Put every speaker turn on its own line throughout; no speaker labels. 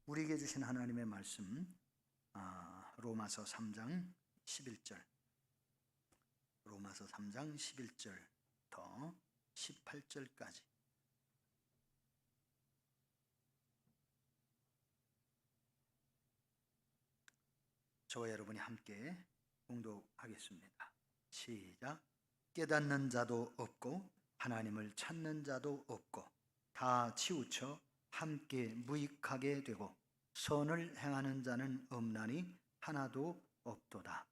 우리에게 주신 하나님의 말씀, 로마서 3장 11절, 로마서 3장 11절부터 18절까지. 저와 여러분이 함께 봉독하겠습니다. 시작. 깨닫는 자도 없고 하나님을 찾는 자도 없고 다 치우쳐 함께 무익하게 되고 선을 행하는 자는 없나니 하나도 없도다.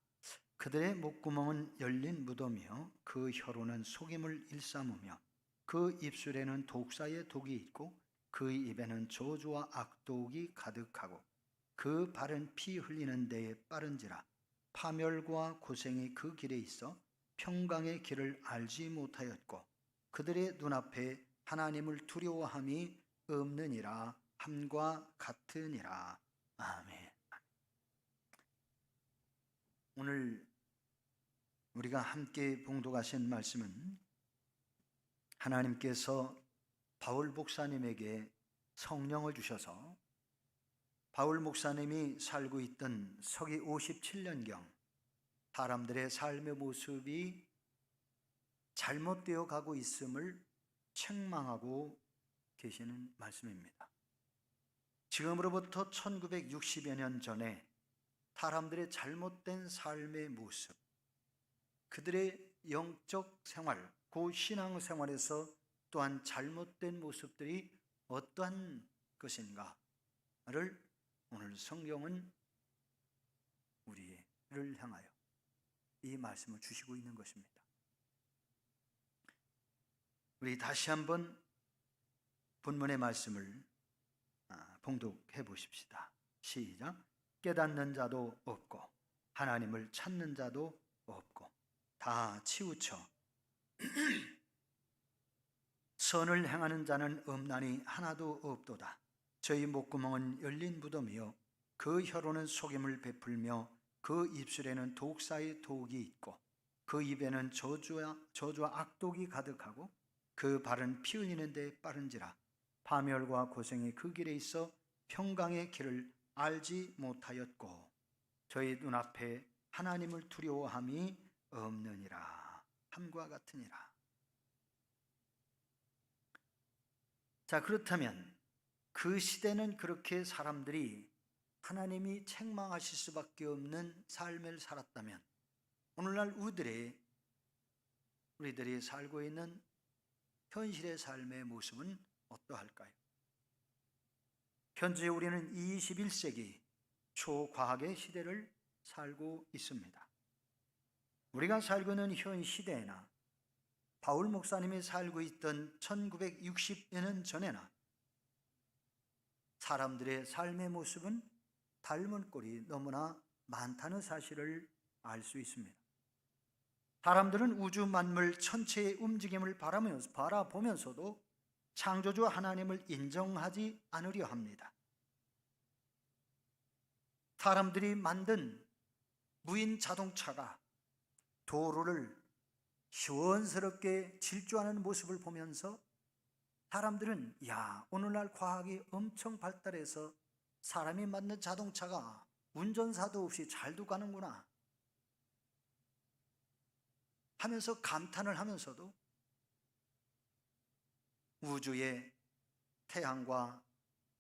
그들의 목구멍은 열린 무덤이요 그 혀로는 속임을 일삼으며 그 입술에는 독사의 독이 있고 그 입에는 저주와 악독이 가득하고 그 발은 피 흘리는 데에 빠른지라. 파멸과 고생이 그 길에 있어 평강의 길을 알지 못하였고 그들의 눈앞에 하나님을 두려워함이 없느니라 함과 같으니라. 아멘. 오늘 우리가 함께 봉독하신 말씀은 하나님께서 바울 목사님에게 성령을 주셔서 바울 목사님이 살고 있던 서기 57년경 사람들의 삶의 모습이 잘못되어 가고 있음을 책망하고 계시는 말씀입니다. 지금으로부터 1960여 년 전에 사람들의 잘못된 삶의 모습, 그들의 영적 생활, 그 신앙 생활에서 또한 잘못된 모습들이 어떠한 것인가를 오늘 성경은 우리를 향하여 이 말씀을 주시고 있는 것입니다. 우리 다시 한번 본문의 말씀을 봉독해 보십시다. 시작. 깨닫는 자도 없고 하나님을 찾는 자도 없고 다 치우쳐 선을 행하는 자는 없나니 하나도 없도다. 저희 목구멍은 열린 무덤이요 그 혀로는 속임을 베풀며 그 입술에는 독사의 독이 있고 그 입에는 저주와 악독이 가득하고 그 발은 피 흘리는 데 빠른지라. 파멸과 고생이 그 길에 있어 평강의 길을 알지 못하였고 저희 눈앞에 하나님을 두려워함이 없느니라 함과 같으니라. 자, 그렇다면 그 시대는 그렇게 사람들이 하나님이 책망하실 수밖에 없는 삶을 살았다면 오늘날 우리들이 살고 있는 현실의 삶의 모습은 어떠할까요? 현재 우리는 21세기 초과학의 시대를 살고 있습니다. 우리가 살고 있는 현 시대에나 바울 목사님이 살고 있던 1960여 년 전에나 사람들의 삶의 모습은 닮은 꼴이 너무나 많다는 사실을 알 수 있습니다. 사람들은 우주 만물 전체의 움직임을 바라보면서도 창조주 하나님을 인정하지 않으려 합니다. 사람들이 만든 무인 자동차가 도로를 시원스럽게 질주하는 모습을 보면서 사람들은 오늘날 과학이 엄청 발달해서 사람이 만든 자동차가 운전사도 없이 잘도 가는구나 하면서 감탄을 하면서도 우주의 태양과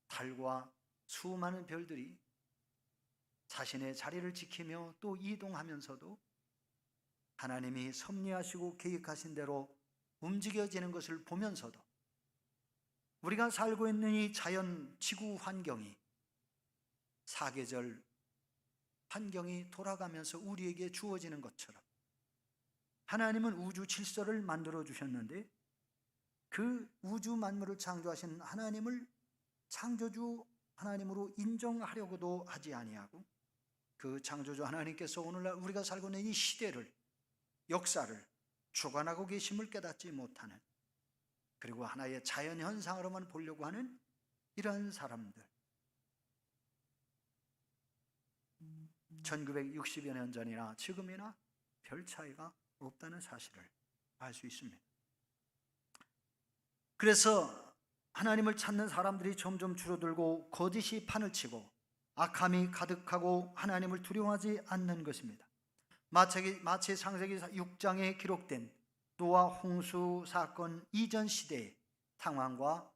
달과 수많은 별들이 자신의 자리를 지키며 또 이동하면서도 하나님이 섭리하시고 계획하신 대로 움직여지는 것을 보면서도 우리가 살고 있는 이 자연 지구 환경이 사계절 환경이 돌아가면서 우리에게 주어지는 것처럼 하나님은 우주 질서를 만들어 주셨는데 그 우주 만물을 창조하신 하나님을 창조주 하나님으로 인정하려고도 하지 아니하고 그 창조주 하나님께서 오늘날 우리가 살고 있는 이 시대를 역사를 주관하고 계심을 깨닫지 못하는, 그리고 하나의 자연현상으로만 보려고 하는 이러한 사람들, 1960여 년 전이나 지금이나 별 차이가 없다는 사실을 알 수 있습니다. 그래서 하나님을 찾는 사람들이 점점 줄어들고 거짓이 판을 치고 악함이 가득하고 하나님을 두려워하지 않는 것입니다. 마치 창세기 6장에 기록된 노아 홍수 사건 이전 시대의 상황과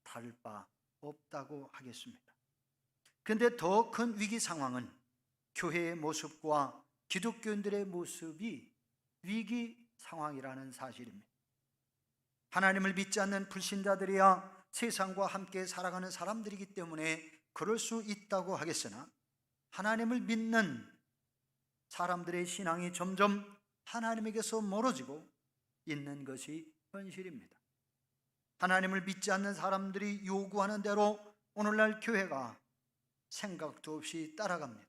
다를 바 없다고 하겠습니다. 그런데 더 큰 위기 상황은 교회의 모습과 기독교인들의 모습이 위기 상황이라는 사실입니다. 하나님을 믿지 않는 불신자들이야 세상과 함께 살아가는 사람들이기 때문에 그럴 수 있다고 하겠으나, 하나님을 믿는 사람들의 신앙이 점점 하나님에게서 멀어지고 있는 것이 현실입니다. 하나님을 믿지 않는 사람들이 요구하는 대로 오늘날 교회가 생각도 없이 따라갑니다.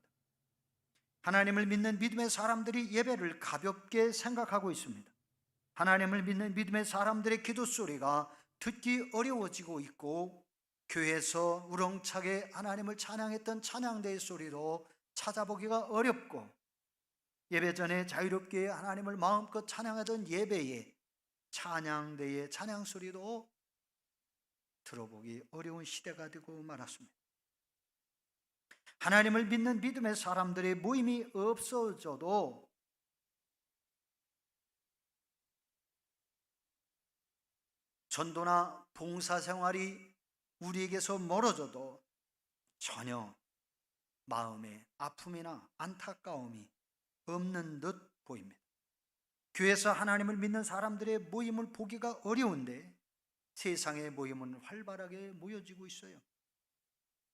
하나님을 믿는 믿음의 사람들이 예배를 가볍게 생각하고 있습니다. 하나님을 믿는 믿음의 사람들의 기도 소리가 듣기 어려워지고 있고, 교회에서 우렁차게 하나님을 찬양했던 찬양대의 소리도 찾아보기가 어렵고, 예배 전에 자유롭게 하나님을 마음껏 찬양하던 예배의 찬양대의 찬양 소리도 들어보기 어려운 시대가 되고 말았습니다. 하나님을 믿는 믿음의 사람들의 모임이 없어져도 전도나 봉사생활이 우리에게서 멀어져도 전혀 마음에 아픔이나 안타까움이 없는 듯 보입니다. 교회에서 하나님을 믿는 사람들의 모임을 보기가 어려운데 세상의 모임은 활발하게 모여지고 있어요.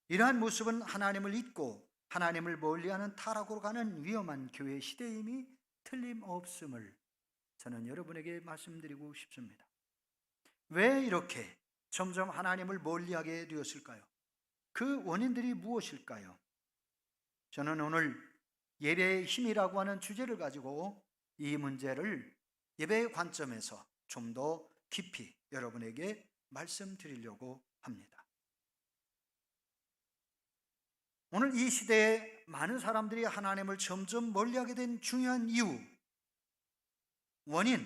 이러한 모습은 하나님을 잊고 하나님을 멀리하는 타락으로 가는 위험한 교회 시대임이 틀림없음을 저는 여러분에게 말씀드리고 싶습니다. 왜 이렇게 점점 하나님을 멀리하게 되었을까요? 그 원인들이 무엇일까요? 저는 오늘 예배의 힘이라고 하는 주제를 가지고 이 문제를 예배의 관점에서 좀 더 깊이 여러분에게 말씀드리려고 합니다. 오늘 이 시대에 많은 사람들이 하나님을 점점 멀리하게 된 중요한 이유, 원인,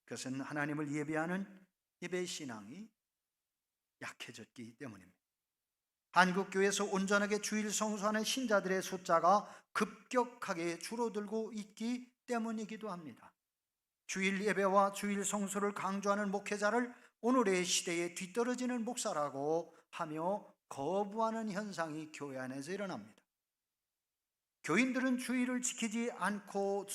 그것은 하나님을 예배하는 예배 신앙이 약해졌기 때문입니다. 한국교회에서 온전하게 주일 성수하는 신자들의 숫자가 급격하게 줄어들고 있기 때문이기도 합니다. 주일 예배와 주일 성수를 강조하는 목회자를 오늘의 시대에 뒤떨어지는 목사라고 하며 거부하는 현상이 교회 안에서 일어납니다. 교인들은 주일을 지키지 않고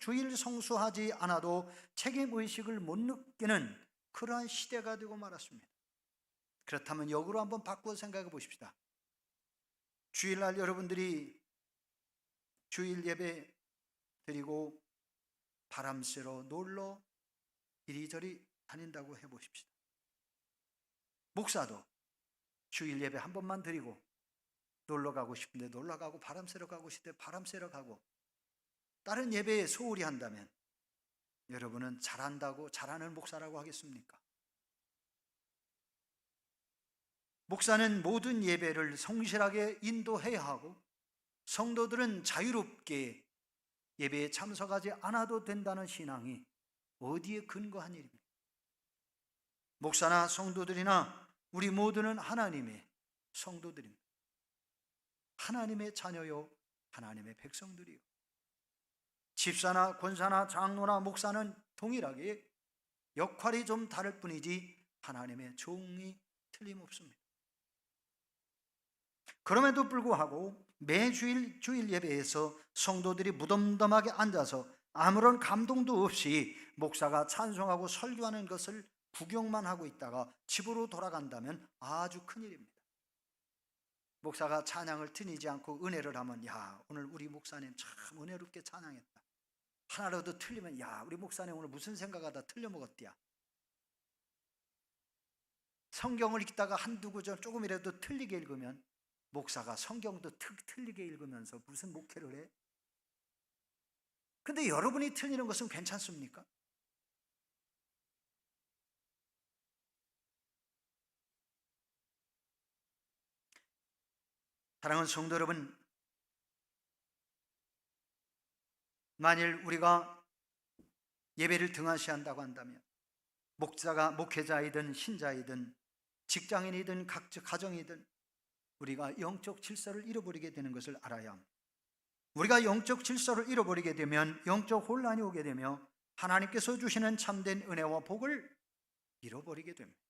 주일 성수하지 않아도 책임의식을 못 느끼는 그러한 시대가 되고 말았습니다. 그렇다면 역으로 한번 바꿔 생각해 보십시다. 주일날 여러분들이 주일 예배 드리고 바람 쐬러 놀러 이리저리 다닌다고 해보십시다. 목사도 주일 예배 한 번만 드리고 놀러 가고 싶은데 놀러 가고, 바람 쐬러 가고 싶을 때 바람 쐬러 가고, 다른 예배에 소홀히 한다면 여러분은 잘하는 목사라고 하겠습니까? 목사는 모든 예배를 성실하게 인도해야 하고, 성도들은 자유롭게 예배에 참석하지 않아도 된다는 신앙이 어디에 근거한 일입니까? 목사나 성도들이나 우리 모두는 하나님의 성도들입니다. 하나님의 자녀요, 하나님의 백성들이요. 집사나 권사나 장로나 목사는 동일하게 역할이 좀 다를 뿐이지 하나님의 종이 틀림없습니다. 그럼에도 불구하고 매주일 주일 예배에서 성도들이 무덤덤하게 앉아서 아무런 감동도 없이 목사가 찬송하고 설교하는 것을 구경만 하고 있다가 집으로 돌아간다면 아주 큰일입니다. 목사가 찬양을 드리지 않고 은혜를 하면, 야, 오늘 우리 목사님 참 은혜롭게 찬양했다. 하나라도 틀리면, 야, 우리 목사님 오늘 무슨 생각하다 틀려먹었디야. 성경을 읽다가 한두 구절 조금이라도 틀리게 읽으면 목사가 성경도 틀리게 읽으면서 무슨 목회를 해? 근데 여러분이 틀리는 것은 괜찮습니까? 사랑하는 성도 여러분, 만일 우리가 예배를 등한시한다고 한다면 목회자이든 신자이든 직장인이든 각자 가정이든 우리가 영적 질서를 잃어버리게 되는 것을 알아야 합니다. 우리가 영적 질서를 잃어버리게 되면 영적 혼란이 오게 되며 하나님께서 주시는 참된 은혜와 복을 잃어버리게 됩니다.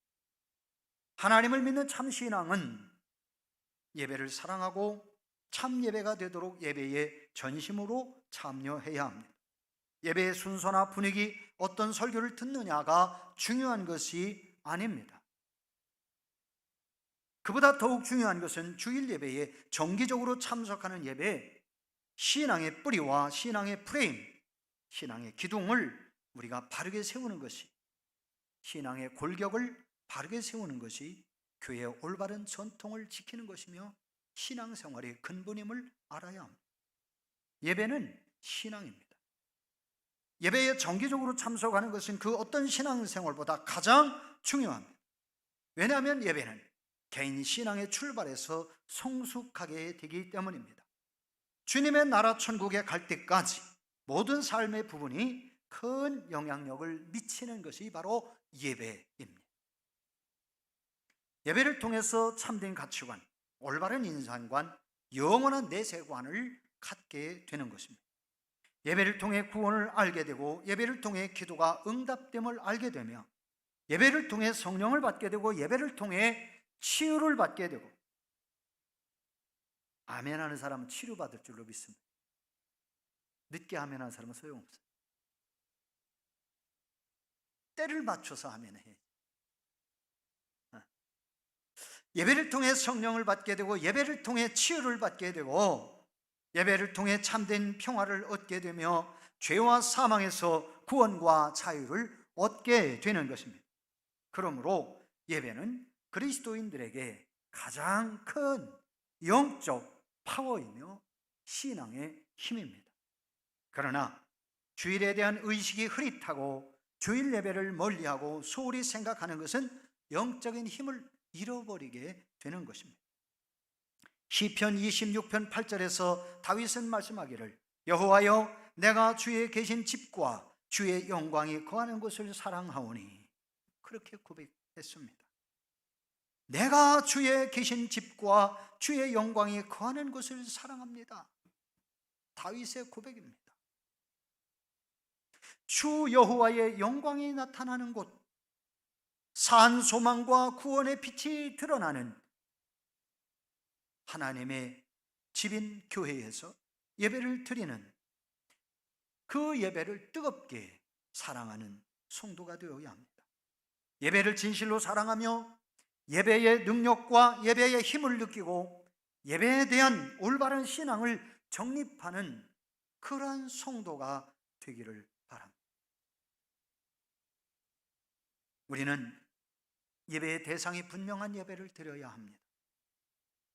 하나님을 믿는 참 신앙은 예배를 사랑하고 참 예배가 되도록 예배에 전심으로 참여해야 합니다. 예배의 순서나 분위기, 어떤 설교를 듣느냐가 중요한 것이 아닙니다. 그보다 더욱 중요한 것은 주일 예배에 정기적으로 참석하는 예배, 신앙의 뿌리와 신앙의 프레임, 신앙의 기둥을 우리가 바르게 세우는 것이, 신앙의 골격을 바르게 세우는 것이 교회의 올바른 전통을 지키는 것이며 신앙생활의 근본임을 알아야 합니다. 예배는 신앙입니다. 예배에 정기적으로 참석하는 것은 그 어떤 신앙생활보다 가장 중요합니다. 왜냐하면 예배는 개인 신앙의 출발에서 성숙하게 되기 때문입니다. 주님의 나라 천국에 갈 때까지 모든 삶의 부분이 큰 영향력을 미치는 것이 바로 예배입니다. 예배를 통해서 참된 가치관, 올바른 인상관, 영원한 내세관을 갖게 되는 것입니다. 예배를 통해 구원을 알게 되고 예배를 통해 기도가 응답됨을 알게 되며 예배를 통해 성령을 받게 되고 예배를 통해 치유를 받게 되고, 아멘하는 사람은 치료받을 줄로 믿습니다. 늦게 아멘하는 사람은 소용없어요. 때를 맞춰서 아멘해. 예배를 통해 성령을 받게 되고 예배를 통해 치유를 받게 되고 예배를 통해 참된 평화를 얻게 되며 죄와 사망에서 구원과 자유를 얻게 되는 것입니다. 그러므로 예배는 그리스도인들에게 가장 큰 영적 파워이며 신앙의 힘입니다. 그러나 주일에 대한 의식이 흐릿하고 주일 예배를 멀리하고 소홀히 생각하는 것은 영적인 힘을 잃어버리게 되는 것입니다. 시편 26편 8절에서 다윗은 말씀하기를 여호와여 내가 주의 계신 집과 주의 영광이 거하는 곳을 사랑하오니, 그렇게 고백했습니다. 내가 주의 계신 집과 주의 영광이 거하는 곳을 사랑합니다. 다윗의 고백입니다. 주 여호와의 영광이 나타나는 곳, 산 소망과 구원의 빛이 드러나는 하나님의 집인 교회에서 예배를 드리는, 그 예배를 뜨겁게 사랑하는 성도가 되어야 합니다. 예배를 진실로 사랑하며 예배의 능력과 예배의 힘을 느끼고 예배에 대한 올바른 신앙을 정립하는 그러한 성도가 되기를 바랍니다. 우리는 예배의 대상이 분명한 예배를 드려야 합니다.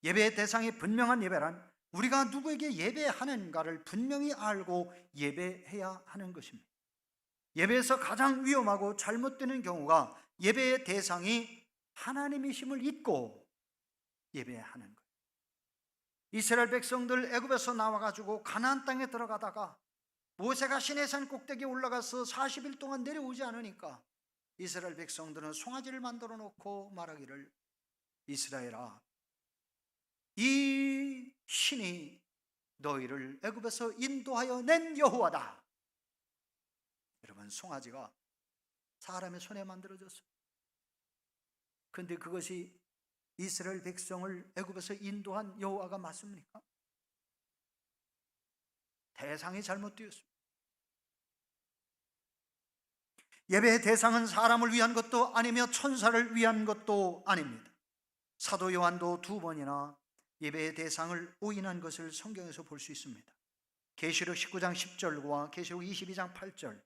예배의 대상이 분명한 예배란 우리가 누구에게 예배하는가를 분명히 알고 예배해야 하는 것입니다. 예배에서 가장 위험하고 잘못되는 경우가 예배의 대상이 하나님이심을 잊고 예배하는 거예요. 이스라엘 백성들 애굽에서 나와가지고 가나안 땅에 들어가다가 모세가 시내산 꼭대기에 올라가서 40일 동안 내려오지 않으니까 이스라엘 백성들은 송아지를 만들어 놓고 말하기를 이스라엘아, 이 신이 너희를 애굽에서 인도하여 낸 여호와다. 여러분, 송아지가 사람의 손에 만들어졌어요. 그런데 그것이 이스라엘 백성을 애굽에서 인도한 여호와가 맞습니까? 대상이 잘못되었습니다. 예배의 대상은 사람을 위한 것도 아니며 천사를 위한 것도 아닙니다. 사도 요한도 2번이나 예배의 대상을 오인한 것을 성경에서 볼 수 있습니다. 계시록 19장 10절과 계시록 22장 8절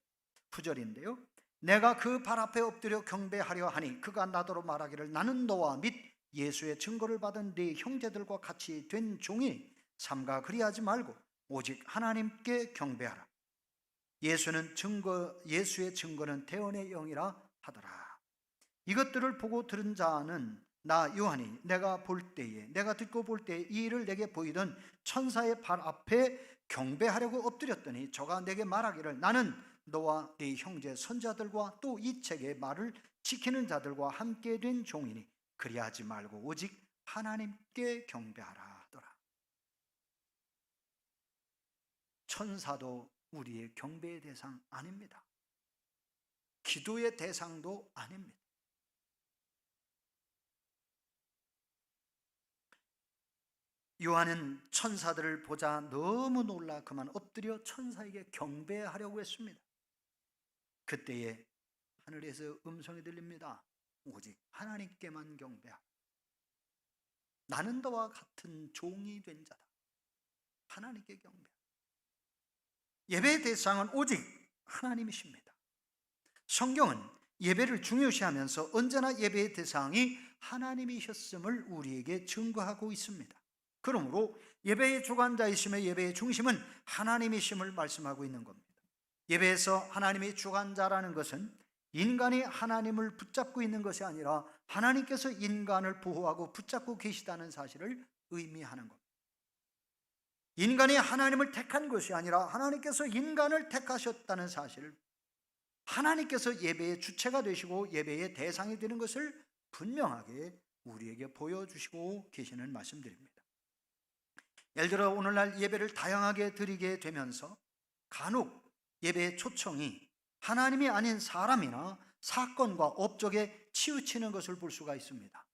9절인데요. 내가 그 발 앞에 엎드려 경배하려 하니 그가 나더러 말하기를 나는 너와 및 예수의 증거를 받은 네 형제들과 같이 된 종이 삼가 그리하지 말고 오직 하나님께 경배하라. 예수의 증거는 대언의 영이라 하더라. 이것들을 보고 들은 자는 나 요한이 내가 듣고 볼 때에 이 일을 내게 보이던 천사의 발 앞에 경배하려고 엎드렸더니 저가 내게 말하기를 나는 너와 네 형제 선자들과 또 이 책의 말을 지키는 자들과 함께 된 종이니 그리하지 말고 오직 하나님께 경배하라더라. 천사도 우리의 경배의 대상 아닙니다. 기도의 대상도 아닙니다. 요한은 천사들을 보자 너무 놀라 그만 엎드려 천사에게 경배하려고 했습니다. 그때에 하늘에서 음성이 들립니다. 오직 하나님께만 경배하라. 나는 너와 같은 종이 된 자다. 하나님께 경배하라. 예배의 대상은 오직 하나님이십니다. 성경은 예배를 중요시하면서 언제나 예배의 대상이 하나님이셨음을 우리에게 증거하고 있습니다. 그러므로 예배의 주관자이심의 예배의 중심은 하나님이심을 말씀하고 있는 겁니다. 예배에서 하나님이 주관자라는 것은 인간이 하나님을 붙잡고 있는 것이 아니라 하나님께서 인간을 보호하고 붙잡고 계시다는 사실을 의미하는 겁니다. 인간이 하나님을 택한 것이 아니라 하나님께서 인간을 택하셨다는 사실을, 하나님께서 예배의 주체가 되시고 예배의 대상이 되는 것을 분명하게 우리에게 보여주시고 계시는 말씀드립니다. 예를 들어 오늘날 예배를 다양하게 드리게 되면서 간혹 예배의 초청이 하나님이 아닌 사람이나 사건과 업적에 치우치는 것을 볼 수가 있습니다.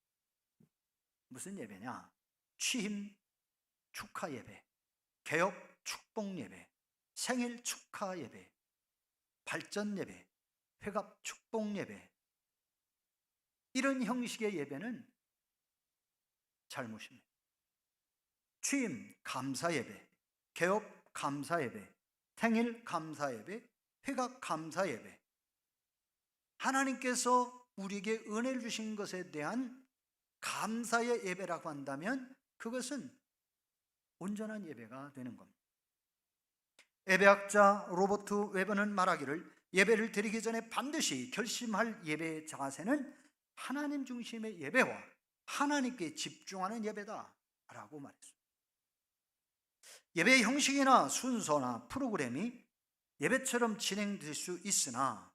무슨 예배냐? 취임 축하 예배, 개업 축복 예배, 생일 축하 예배, 발전 예배, 회갑 축복 예배, 이런 형식의 예배는 잘못입니다. 취임 감사 예배, 개업 감사 예배, 생일 감사 예배, 회갑 감사 예배, 하나님께서 우리에게 은혜를 주신 것에 대한 감사의 예배라고 한다면 그것은 온전한 예배가 되는 겁니다. 예배학자 로버트 웨버는 말하기를 예배를 드리기 전에 반드시 결심할 예배의 자세는 하나님 중심의 예배와 하나님께 집중하는 예배다라고 말했습니다. 예배의 형식이나 순서나 프로그램이 예배처럼 진행될 수 있으나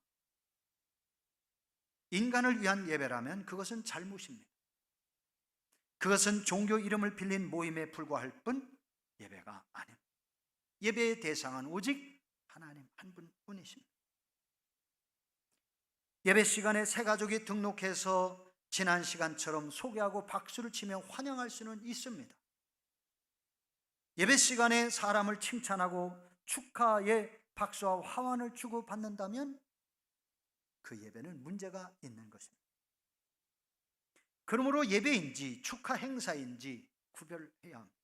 인간을 위한 예배라면 그것은 잘못입니다. 그것은 종교 이름을 빌린 모임에 불과할 뿐 예배가 아닙니다. 예배의 대상은 오직 하나님 한 분뿐이십니다. 예배 시간에 새 가족이 등록해서 지난 시간처럼 소개하고 박수를 치며 환영할 수는 있습니다. 예배 시간에 사람을 칭찬하고 축하의 박수와 화환을 주고 받는다면 그 예배는 문제가 있는 것입니다. 그러므로 예배인지 축하 행사인지 구별해야 합니다.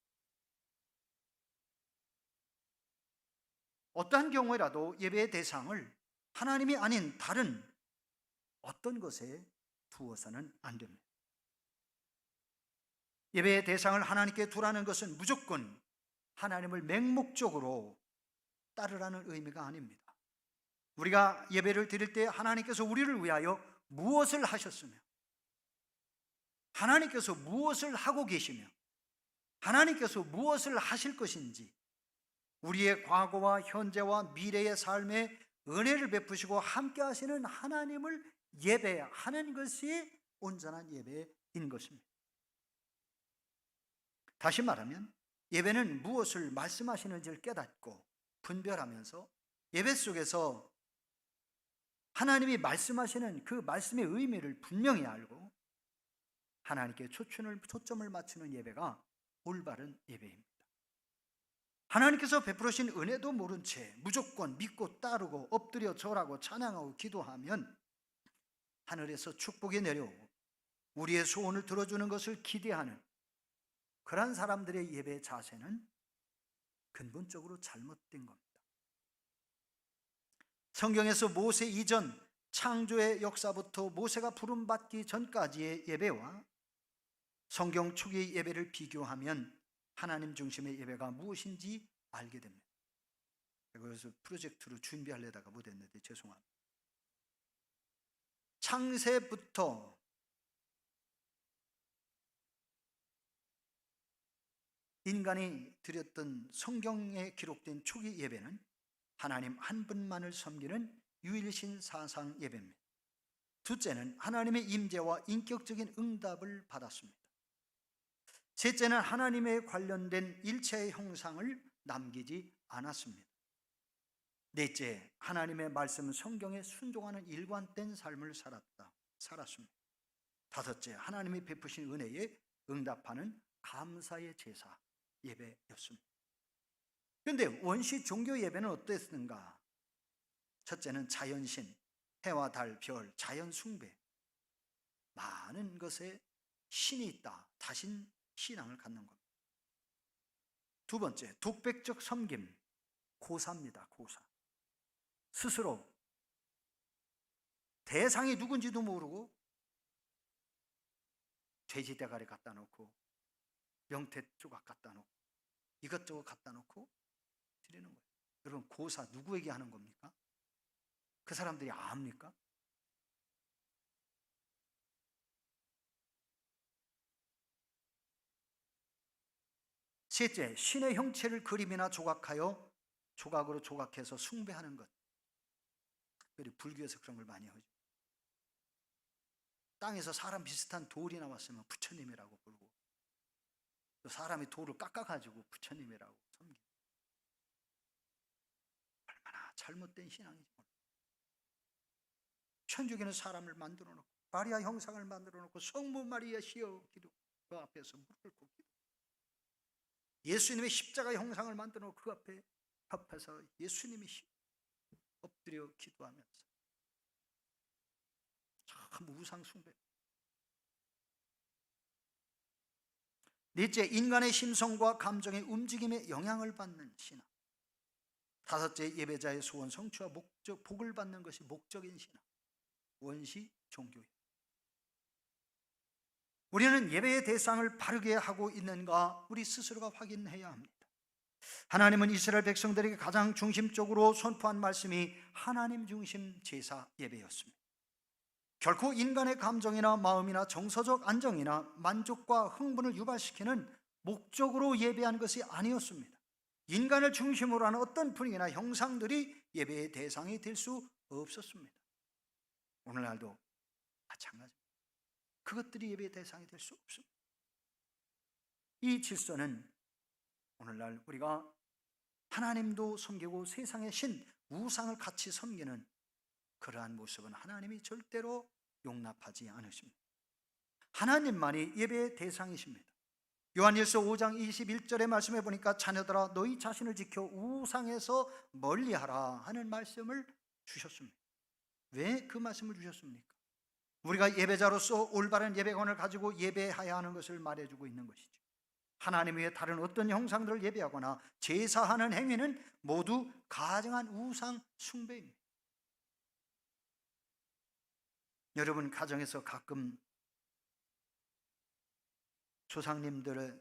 어떠한 경우에라도 예배의 대상을 하나님이 아닌 다른 어떤 것에 두어서는 안 됩니다. 예배의 대상을 하나님께 두라는 것은 무조건 하나님을 맹목적으로 따르라는 의미가 아닙니다. 우리가 예배를 드릴 때 하나님께서 우리를 위하여 무엇을 하셨으며 하나님께서 무엇을 하고 계시며 하나님께서 무엇을 하실 것인지 우리의 과거와 현재와 미래의 삶에 은혜를 베푸시고 함께 하시는 하나님을 예배하는 것이 온전한 예배인 것입니다. 다시 말하면 예배는 무엇을 말씀하시는지를 깨닫고 분별하면서 예배 속에서 하나님이 말씀하시는 그 말씀의 의미를 분명히 알고 하나님께 초점을 맞추는 예배가 올바른 예배입니다. 하나님께서 베풀으신 은혜도 모른 채 무조건 믿고 따르고 엎드려 절하고 찬양하고 기도하면 하늘에서 축복이 내려오고 우리의 소원을 들어주는 것을 기대하는 그러한 사람들의 예배 자세는 근본적으로 잘못된 겁니다. 성경에서 모세 이전 창조의 역사부터 모세가 부름받기 전까지의 예배와 성경 초기 예배를 비교하면 하나님 중심의 예배가 무엇인지 알게 됩니다. 그래서 프로젝트로 준비하려다가 못했는데 죄송합니다. 창세부터 인간이 드렸던 성경에 기록된 초기 예배는 하나님 한 분만을 섬기는 유일신 사상 예배입니다. 둘째는 하나님의 임재와 인격적인 응답을 받았습니다. 셋째는 하나님에 관련된 일체의 형상을 남기지 않았습니다. 넷째, 하나님의 말씀 성경에 순종하는 일관된 삶을 살았습니다. 다섯째, 하나님이 베푸신 은혜에 응답하는 감사의 제사 예배였습니다. 그런데 원시 종교 예배는 어땠는가? 첫째는 자연신, 해와 달, 별, 자연 숭배, 많은 것에 신이 있다, 다신 신앙을 갖는 겁니다. 두 번째, 독백적 섬김, 고사입니다. 고사. 스스로 대상이 누군지도 모르고 돼지 대가리 갖다 놓고 명태 조각 갖다 놓고 이것저것 갖다 놓고 드리는 거예요. 여러분, 고사 누구에게 하는 겁니까? 그 사람들이 압니까? 셋째, 신의 형체를 그림이나 조각으로 조각해서 숭배하는 것. 특별히 불교에서 그런 걸 많이 하죠. 땅에서 사람 비슷한 돌이 나왔으면 부처님이라고 부르고, 또 사람이 돌을 깎아가지고 부처님이라고 섬기고, 얼마나 잘못된 신앙이지. 천주교는 사람을 만들어 놓고 마리아 형상을 만들어 놓고 성모 마리아 시여 기도, 그 앞에서 무릎을 꿇기도, 예수님의 십자가 형상을 만들어 놓고 그 앞에서 예수님이 엎드려 기도하면서 참 우상 숭배. 넷째, 인간의 심성과 감정의 움직임에 영향을 받는 신앙. 다섯째, 예배자의 소원 성취와 복을 받는 것이 목적인 신앙. 원시 종교예요. 우리는 예배의 대상을 바르게 하고 있는가 우리 스스로가 확인해야 합니다. 하나님은 이스라엘 백성들에게 가장 중심적으로 선포한 말씀이 하나님 중심 제사 예배였습니다. 결코 인간의 감정이나 마음이나 정서적 안정이나 만족과 흥분을 유발시키는 목적으로 예배한 것이 아니었습니다. 인간을 중심으로 하는 어떤 분위기나 형상들이 예배의 대상이 될 수 없었습니다. 오늘날도 마찬가지입니다. 그것들이 예배의 대상이 될 수 없습니다. 이 질서는 오늘날 우리가 하나님도 섬기고 세상의 신, 우상을 같이 섬기는 그러한 모습은 하나님이 절대로 용납하지 않으십니다. 하나님만이 예배의 대상이십니다. 요한일서 5장 21절의 말씀에 보니까 자녀들아 너희 자신을 지켜 우상에서 멀리하라 하는 말씀을 주셨습니다. 왜 그 말씀을 주셨습니까? 우리가 예배자로서 올바른 예배관을 가지고 예배해야 하는 것을 말해주고 있는 것이죠. 하나님 외에 다른 어떤 형상들을 예배하거나 제사하는 행위는 모두 가증한 우상 숭배입니다. 여러분, 가정에서 가끔 조상님들의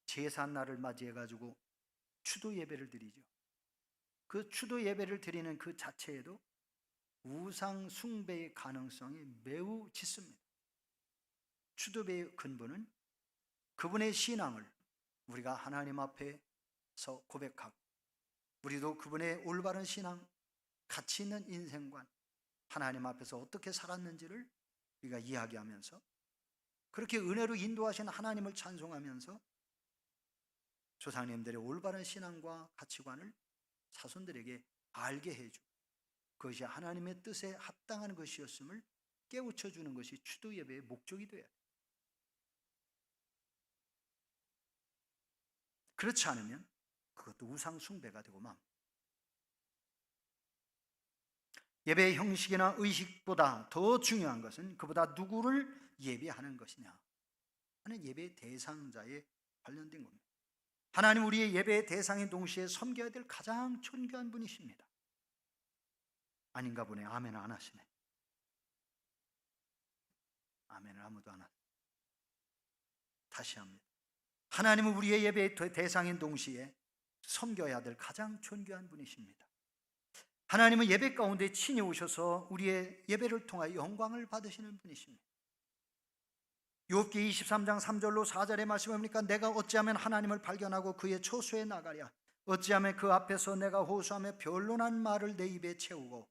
제삿날을 맞이해 가지고 추도 예배를 드리죠. 그 추도 예배를 드리는 그 자체에도 우상 숭배의 가능성이 매우 짙습니다. 추도배의 근본은 그분의 신앙을 우리가 하나님 앞에서 고백하고, 우리도 그분의 올바른 신앙, 가치 있는 인생관, 하나님 앞에서 어떻게 살았는지를 우리가 이야기하면서, 그렇게 은혜로 인도하신 하나님을 찬송하면서 조상님들의 올바른 신앙과 가치관을 자손들에게 알게 해주고, 그것이 하나님의 뜻에 합당한 것이었음을 깨우쳐 주는 것이 추도 예배의 목적이 되어야 돼요. 그렇지 않으면 그것도 우상 숭배가 되고 맙니다. 예배의 형식이나 의식보다 더 중요한 것은 그보다 누구를 예배하는 것이냐 하는 예배의 대상자에 관련된 겁니다. 하나님 우리의 예배의 대상인 동시에 섬겨야 될 가장 존귀한 분이십니다. 아닌가 보네. 아멘 안 하시네. 아멘을 아무도 안 하시네. 다시 합니다. 하나님은 우리의 예배의 대상인 동시에 섬겨야 될 가장 존귀한 분이십니다. 하나님은 예배 가운데 친히 오셔서 우리의 예배를 통하여 영광을 받으시는 분이십니다. 욥기 23장 3절로 4절의 말씀을 보니까 내가 어찌하면 하나님을 발견하고 그의 처소에 나가랴. 어찌하면 그 앞에서 내가 호소하며 변론한 말을 내 입에 채우고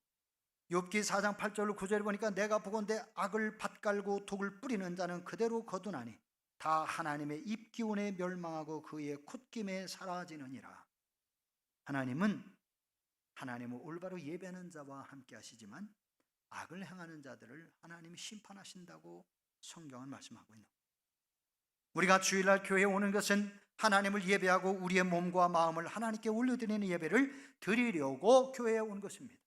욥기 4장 8절로 9절을 보니까 내가 보건대 악을 밭갈고 독을 뿌리는 자는 그대로 거두나니 다 하나님의 입기운에 멸망하고 그의 콧김에 사라지느니라. 하나님은 올바로 예배하는 자와 함께 하시지만 악을 행하는 자들을 하나님이 심판하신다고 성경은 말씀하고 있는 거예요. 우리가 주일날 교회에 오는 것은 하나님을 예배하고 우리의 몸과 마음을 하나님께 올려드리는 예배를 드리려고 교회에 온 것입니다.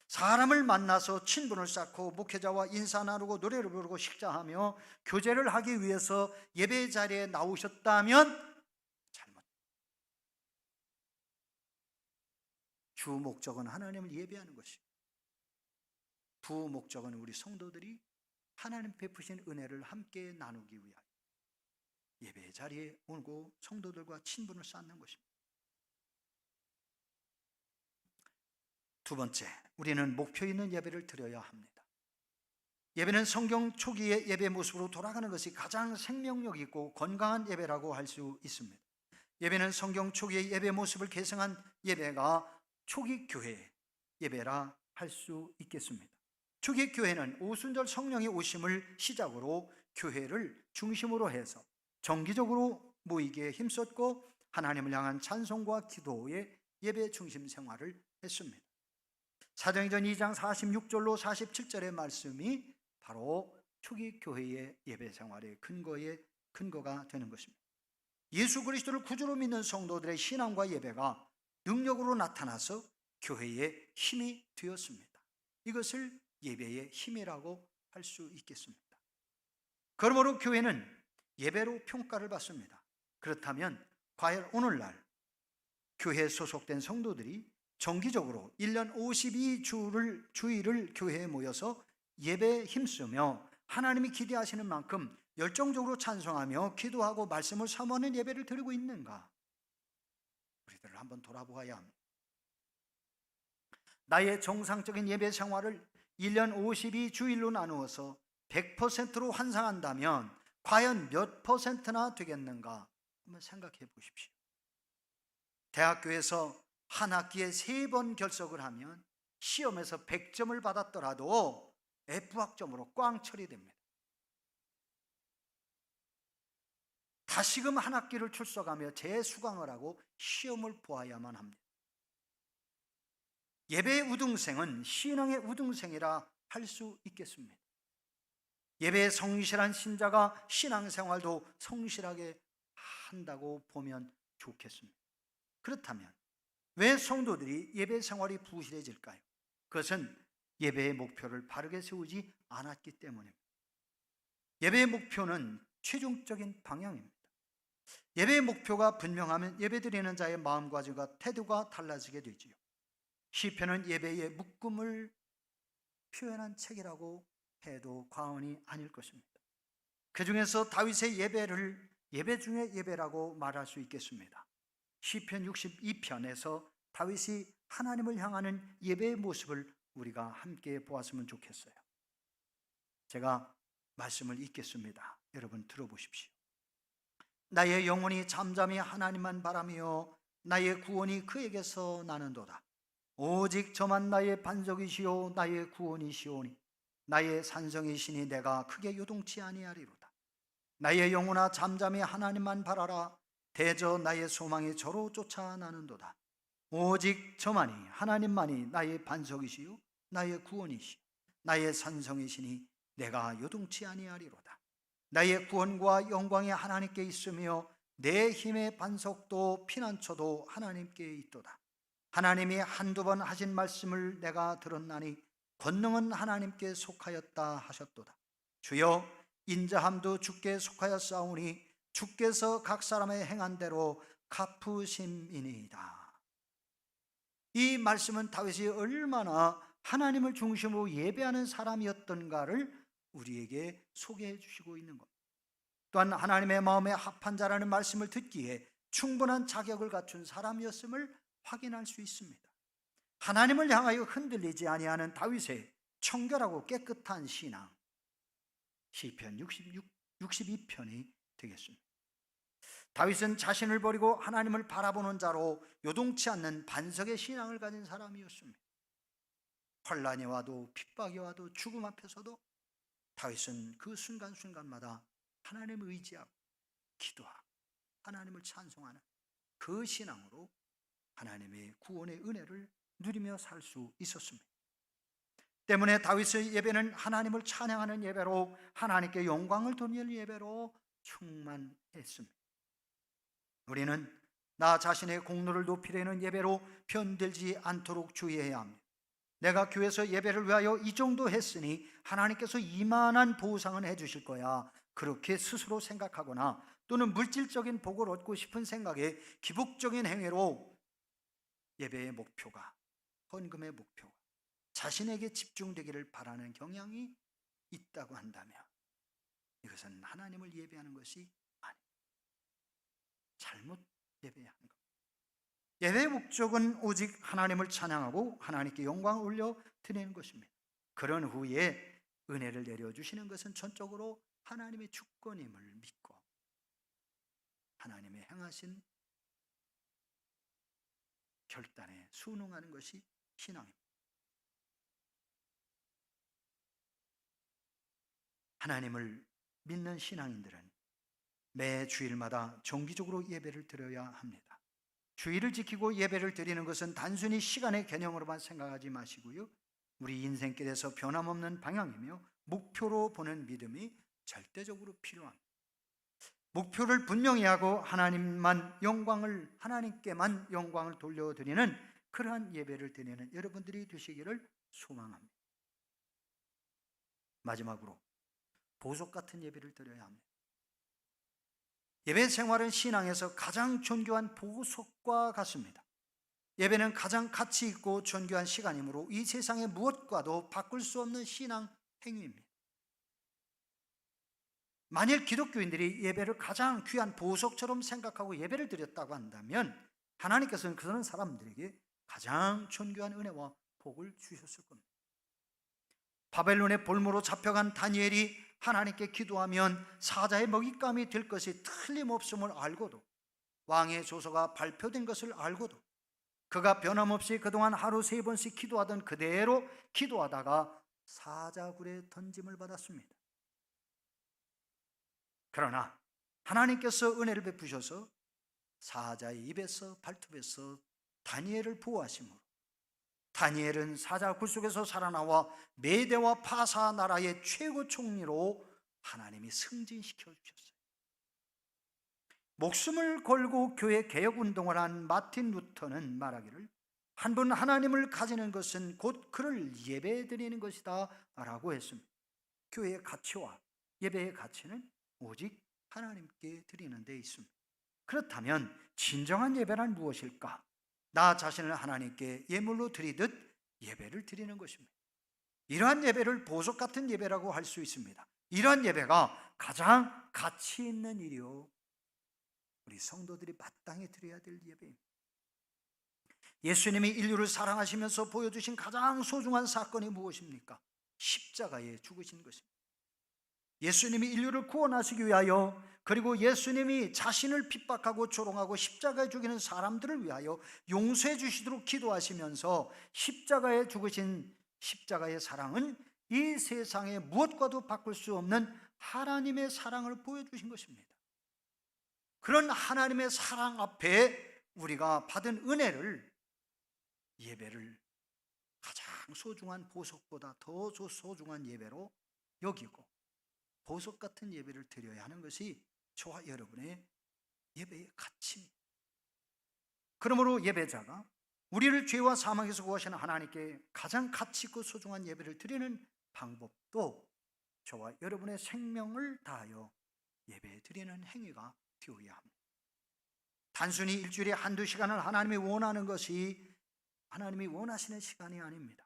사람을 만나서 친분을 쌓고 목회자와 인사 나누고 노래를 부르고 식사하며 교제를 하기 위해서 예배 자리에 나오셨다면 잘못. 주 목적은 하나님을 예배하는 것이고 부 목적은 우리 성도들이 하나님 베푸신 은혜를 함께 나누기 위하여 예배 자리에 오고 성도들과 친분을 쌓는 것입니다. 두 번째, 우리는 목표 있는 예배를 드려야 합니다. 예배는 성경 초기의 예배 모습으로 돌아가는 것이 가장 생명력 있고 건강한 예배라고 할 수 있습니다. 예배는 성경 초기의 예배 모습을 계승한 예배가 초기 교회 예배라 할 수 있겠습니다. 초기 교회는 오순절 성령의 오심을 시작으로 교회를 중심으로 해서 정기적으로 모이기에 힘썼고 하나님을 향한 찬송과 기도의 예배 중심 생활을 했습니다. 사도행전 2장 46절로 47절의 말씀이 바로 초기 교회의 예배 생활의 근거가 되는 것입니다. 예수 그리스도를 구주로 믿는 성도들의 신앙과 예배가 능력으로 나타나서 교회의 힘이 되었습니다. 이것을 예배의 힘이라고 할 수 있겠습니다. 그러므로 교회는 예배로 평가를 받습니다. 그렇다면 과연 오늘날 교회에 소속된 성도들이 정기적으로 1년 52주일을 교회에 모여서 예배에 힘쓰며 하나님이 기대하시는 만큼 열정적으로 찬송하며 기도하고 말씀을 사모하는 예배를 드리고 있는가? 우리들을 한번 돌아보아야 합니다. 나의 정상적인 예배 생활을 1년 52주일로 나누어서 100%로 환상한다면 과연 몇 %나 되겠는가? 한번 생각해 보십시오. 대학교에서 한 학기에 3번 결석을 하면 시험에서 100점을 받았더라도 F학점으로 꽝 처리됩니다. 다시금 한 학기를 출석하며 재수강을 하고 시험을 보아야만 합니다. 예배의 우등생은 신앙의 우등생이라 할 수 있겠습니다. 예배에 성실한 신자가 신앙생활도 성실하게 한다고 보면 좋겠습니다. 그렇다면 왜 성도들이 예배 생활이 부실해질까요? 그것은 예배의 목표를 바르게 세우지 않았기 때문입니다. 예배의 목표는 최종적인 방향입니다. 예배의 목표가 분명하면 예배드리는 자의 마음가짐과 태도가 달라지게 되지요. 시편은 예배의 묶음을 표현한 책이라고 해도 과언이 아닐 것입니다. 그 중에서 다윗의 예배를 예배 중의 예배라고 말할 수 있겠습니다. 시편 62편에서 다윗이 하나님을 향하는 예배의 모습을 우리가 함께 보았으면 좋겠어요. 제가 말씀을 읽겠습니다. 여러분 들어보십시오. 나의 영혼이 잠잠히 하나님만 바라며 나의 구원이 그에게서 나는도다. 오직 저만 나의 반석이시오 나의 구원이시오니 나의 산성이시니 내가 크게 요동치 아니하리로다. 나의 영혼아 잠잠히 하나님만 바라라. 대저 나의 소망이 저로 쫓아나는도다. 오직 저만이 하나님만이 나의 반석이시요 나의 구원이시요 나의 산성이시니 내가 요동치 아니하리로다. 나의 구원과 영광이 하나님께 있으며 내 힘의 반석도 피난처도 하나님께 있도다. 하나님이 한두 번 하신 말씀을 내가 들었나니 권능은 하나님께 속하였다 하셨도다. 주여 인자함도 주께 속하였사오니 주께서 각 사람의 행한 대로 갚으심이니이다. 이 말씀은 다윗이 얼마나 하나님을 중심으로 예배하는 사람이었던가를 우리에게 소개해 주시고 있는 것. 또한 하나님의 마음에 합한 자라는 말씀을 듣기에 충분한 자격을 갖춘 사람이었음을 확인할 수 있습니다. 하나님을 향하여 흔들리지 아니하는 다윗의 청결하고 깨끗한 신앙, 시편 62편이 되겠습니다. 다윗은 자신을 버리고 하나님을 바라보는 자로 요동치 않는 반석의 신앙을 가진 사람이었습니다. 환난이 와도 핍박이 와도 죽음 앞에서도 다윗은 그 순간순간마다 하나님을 의지하고 기도하고 하나님을 찬송하는 그 신앙으로 하나님의 구원의 은혜를 누리며 살 수 있었습니다. 때문에 다윗의 예배는 하나님을 찬양하는 예배로, 하나님께 영광을 돌리는 예배로 충만했습니다. 우리는 나 자신의 공로를 높이려는 예배로 변들지 않도록 주의해야 합니다. 내가 교회에서 예배를 위하여 이 정도 했으니 하나님께서 이만한 보상은 해주실 거야, 그렇게 스스로 생각하거나 또는 물질적인 복을 얻고 싶은 생각에 기복적인 행위로 예배의 목표가, 헌금의 목표가 자신에게 집중되기를 바라는 경향이 있다고 한다면 이것은 하나님을 예배하는 것이 아닙니다. 잘못 예배하는 것. 예배의 목적은 오직 하나님을 찬양하고 하나님께 영광을 올려 드리는 것입니다. 그런 후에 은혜를 내려주시는 것은 전적으로 하나님의 주권임을 믿고 하나님의 행하신 결단에 순응하는 것이 신앙입니다. 하나님을 믿는 신앙인들은 매 주일마다 정기적으로 예배를 드려야 합니다. 주일을 지키고 예배를 드리는 것은 단순히 시간의 개념으로만 생각하지 마시고요, 우리 인생길에서 변함없는 방향이며 목표로 보는 믿음이 절대적으로 필요합니다. 목표를 분명히 하고 하나님께만 영광을 돌려드리는 그러한 예배를 드리는 여러분들이 되시기를 소망합니다. 마지막으로 보석 같은 예배를 드려야 합니다. 예배 생활은 신앙에서 가장 존귀한 보석과 같습니다. 예배는 가장 가치 있고 존귀한 시간이므로 이 세상의 무엇과도 바꿀 수 없는 신앙 행위입니다. 만일 기독교인들이 예배를 가장 귀한 보석처럼 생각하고 예배를 드렸다고 한다면 하나님께서는 그런 사람들에게 가장 존귀한 은혜와 복을 주셨을 겁니다. 바벨론의 볼모로 잡혀간 다니엘이 하나님께 기도하면 사자의 먹잇감이 될 것이 틀림없음을 알고도, 왕의 조서가 발표된 것을 알고도 그가 변함없이 그동안 하루 3번씩 기도하던 그대로 기도하다가 사자굴에 던짐을 받았습니다. 그러나 하나님께서 은혜를 베푸셔서 사자의 입에서 발톱에서 다니엘을 보호하심으로 다니엘은 사자굴 속에서 살아나와 메대와 파사 나라의 최고 총리로 하나님이 승진시켜 주셨어요. 목숨을 걸고 교회 개혁 운동을 한 마틴 루터는 말하기를, 한 번 하나님을 가지는 것은 곧 그를 예배드리는 것이다 라고 했습니다. 교회의 가치와 예배의 가치는 오직 하나님께 드리는 데 있습니다. 그렇다면 진정한 예배란 무엇일까? 나 자신을 하나님께 예물로 드리듯 예배를 드리는 것입니다. 이러한 예배를 보석 같은 예배라고 할 수 있습니다. 이러한 예배가 가장 가치 있는 일이요, 우리 성도들이 마땅히 드려야 될 예배입니다. 예수님이 인류를 사랑하시면서 보여주신 가장 소중한 사건이 무엇입니까? 십자가에 죽으신 것입니다. 예수님이 인류를 구원하시기 위하여, 그리고 예수님이 자신을 핍박하고 조롱하고 십자가에 죽이는 사람들을 위하여 용서해 주시도록 기도하시면서 십자가에 죽으신 십자가의 사랑은 이 세상의 무엇과도 바꿀 수 없는 하나님의 사랑을 보여주신 것입니다. 그런 하나님의 사랑 앞에 우리가 받은 은혜를, 예배를 가장 소중한 보석보다 더 소중한 예배로 여기고 보석 같은 예배를 드려야 하는 것이 저와 여러분의 예배의 가치입니다. 그러므로 예배자가 우리를 죄와 사망에서 구하시는 하나님께 가장 가치 있고 소중한 예배를 드리는 방법도 저와 여러분의 생명을 다하여 예배 드리는 행위가 되어야 합니다. 단순히 일주일에 한두 시간을 하나님이 원하는 것이 하나님이 원하시는 시간이 아닙니다.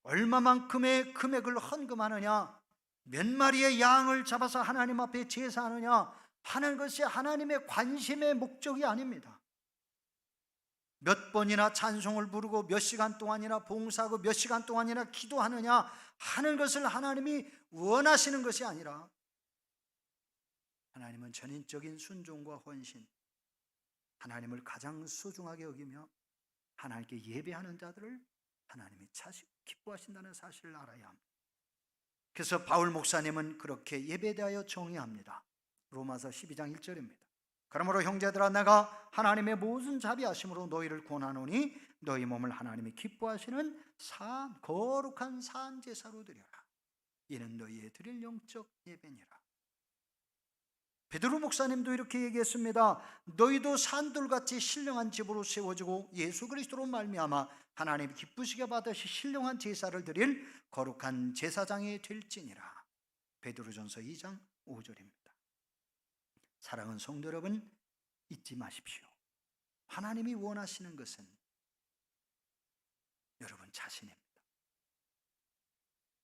얼마만큼의 금액을 헌금하느냐, 몇 마리의 양을 잡아서 하나님 앞에 제사하느냐 하는 것이 하나님의 관심의 목적이 아닙니다. 몇 번이나 찬송을 부르고 몇 시간 동안이나 봉사하고 몇 시간 동안이나 기도하느냐 하는 것을 하나님이 원하시는 것이 아니라 하나님은 전인적인 순종과 헌신, 하나님을 가장 소중하게 여기며 하나님께 예배하는 자들을 하나님이 차시 기뻐하신다는 사실을 알아야 합니다. 그래서 바울 목사님은 그렇게 예배에 대하여 정의합니다. 로마서 12장 1절입니다. 그러므로 형제들아, 내가 하나님의 모든 자비하심으로 너희를 권하노니 너희 몸을 하나님이 기뻐하시는 거룩한 산 제사로 드려라. 이는 너희의 드릴 영적 예배니라. 베드로 목사님도 이렇게 얘기했습니다. 너희도 산돌같이 신령한 집으로 세워지고 예수 그리스도로 말미암아 하나님 기쁘시게 받으시 신령한 제사를 드릴 거룩한 제사장이 될지니라. 베드로전서 2장 5절입니다. 사랑하는 성도 여러분, 잊지 마십시오. 하나님이 원하시는 것은 여러분 자신입니다.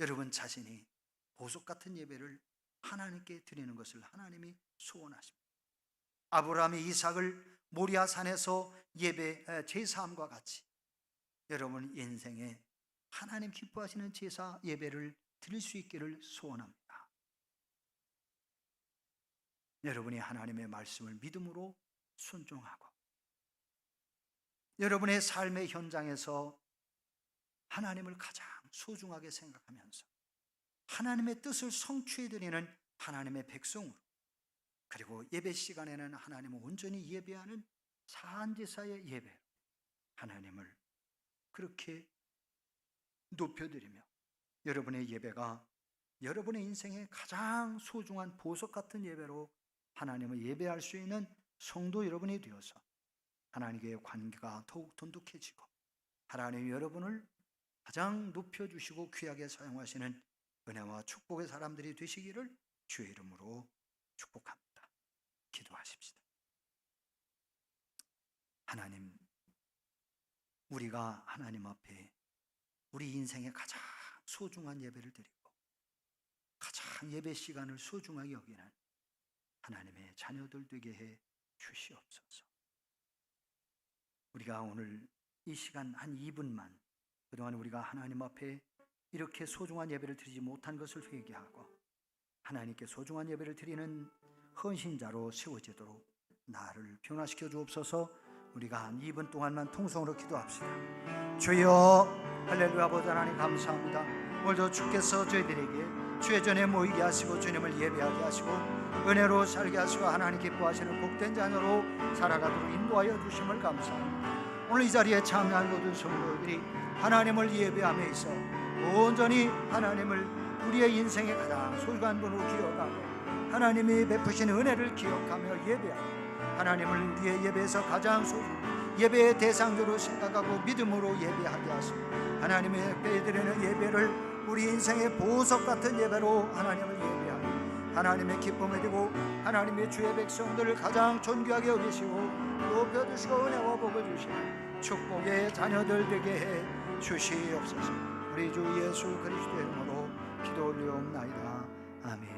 여러분 자신이 보석 같은 예배를 하나님께 드리는 것을 하나님이 소원하십니다. 아브라함이 이삭을 모리아 산에서 제사함과 같이 여러분 인생에 하나님 기뻐하시는 제사 예배를 드릴 수 있기를 소원합니다. 여러분이 하나님의 말씀을 믿음으로 순종하고 여러분의 삶의 현장에서 하나님을 가장 소중하게 생각하면서 하나님의 뜻을 성취해드리는 하나님의 백성으로, 그리고 예배 시간에는 하나님을 온전히 예배하는 사한제사의 예배로 하나님을 그렇게 높여드리며 여러분의 예배가 여러분의 인생의 가장 소중한 보석 같은 예배로 하나님을 예배할 수 있는 성도 여러분이 되어서 하나님과의 관계가 더욱 돈독해지고 하나님이 여러분을 가장 높여주시고 귀하게 사용하시는 은혜와 축복의 사람들이 되시기를 주의 이름으로 축복합니다. 기도하십시다. 하나님, 우리가 하나님 앞에 우리 인생의 가장 소중한 예배를 드리고 가장 예배 시간을 소중하게 여기는 하나님의 자녀들 되게 해 주시옵소서. 우리가 오늘 이 시간 한 2분만 그동안 우리가 하나님 앞에 이렇게 소중한 예배를 드리지 못한 것을 회개하고 하나님께 소중한 예배를 드리는 헌신자로 세워지도록 나를 변화시켜 주옵소서. 우리가 한 2분 동안만 통성으로 기도합시다. 주여, 할렐루야. 아버지 하나님 감사합니다. 오늘도 주께서 저희들에게 주의 전에 모이게 하시고 주님을 예배하게 하시고 은혜로 살게 하시고 하나님 기뻐하시는 복된 자녀로 살아가도록 인도하여 주심을 감사합니다. 오늘 이 자리에 참여한 모든 성도들이 하나님을 예배함에 있어 온전히 하나님을 우리의 인생의 가장 소중한 분으로 기억하고 하나님이 베푸신 은혜를 기억하며 예배하고 하나님을 우리의 예배에서 가장 소중한 예배의 대상으로 생각하고 믿음으로 예배하게 하시고 하나님의 예배드리는 예배를 우리 인생의 보석 같은 예배로 하나님을 예배하고 하나님의 기쁨을 드리고 하나님의 주의 백성들을 가장 존귀하게 여기시고 높여주시고 은혜와 복을 주시는 축복의 자녀들 되게 해 주시옵소서. 우리 주 예수 그리스도의 이름으로 기도 올리옵나이다. 아멘.